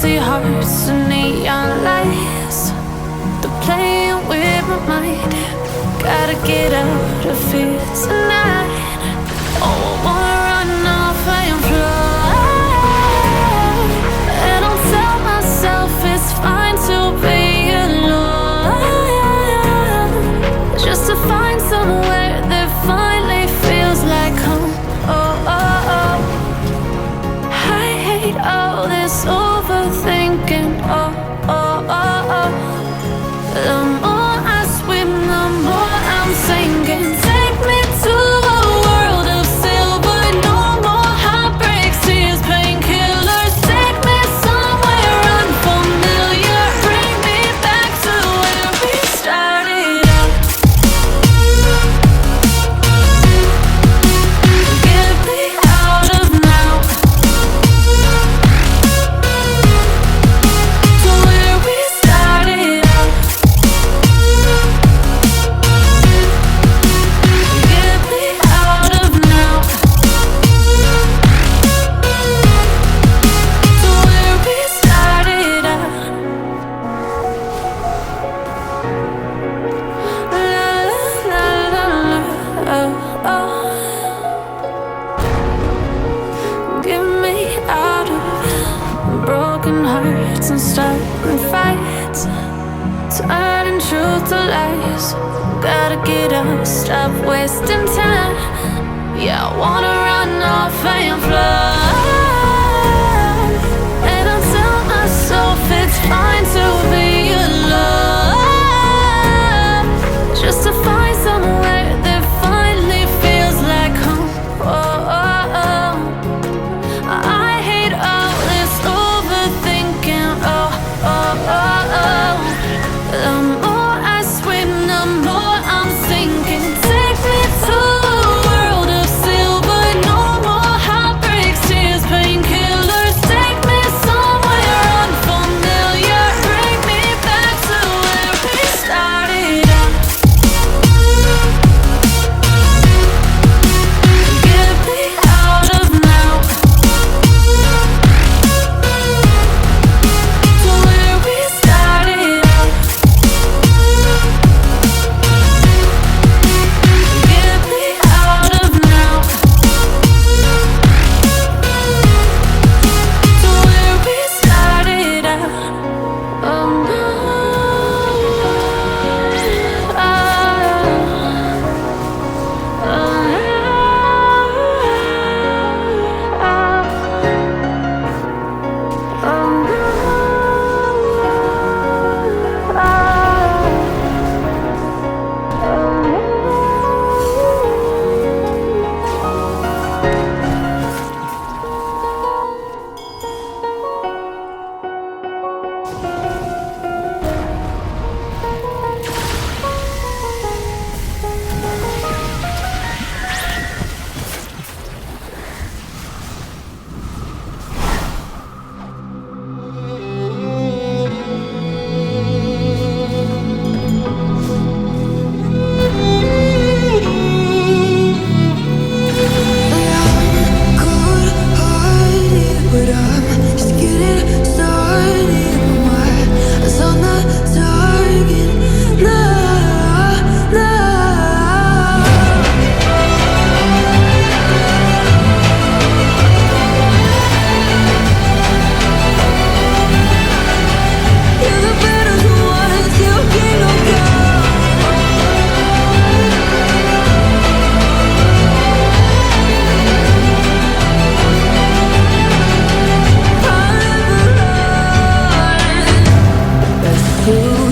empty hearts and neon lights. They're playing with my mind. Gotta get out of here tonight. Oh, I wanna run off and fly. And I'll tell myself it's fine to be alone, just to find somewhere that finally feels like home. Oh, oh, oh. I hate all this overthinking. Oh, oh, oh, oh. The more I swim, the more I'm sinking. Take me to a world of silver. No more heartbreaks, tears, painkillers. Take me somewhere unfamiliar. Bring me back to where we started out. Get me out of now, to where we started out. Get me out of now, to where we started out. La la la la, oh, oh. Get me out of broken hearts and starting fights, turning truth to lies. Gotta get up, stop wasting time. Yeah, I wanna run off and fly. And I'll tell myself it's fine to be alone, just to find somewhere that finally feels like home. Oh, oh, oh. I hate all this overthinking. Oh, oh, oh, oh. The more I swim, the more I'm sinking. Take me to a world of silver. No more heartbreaks, tears, painkillers. Take me somewhere unfamiliar. Bring me back to where we started out. Get me out of now, to where we started out. Get me out of now, to where we started out. Oh no,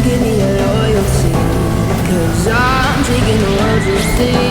give me your loyalty, 'cause I'm taking the world you see.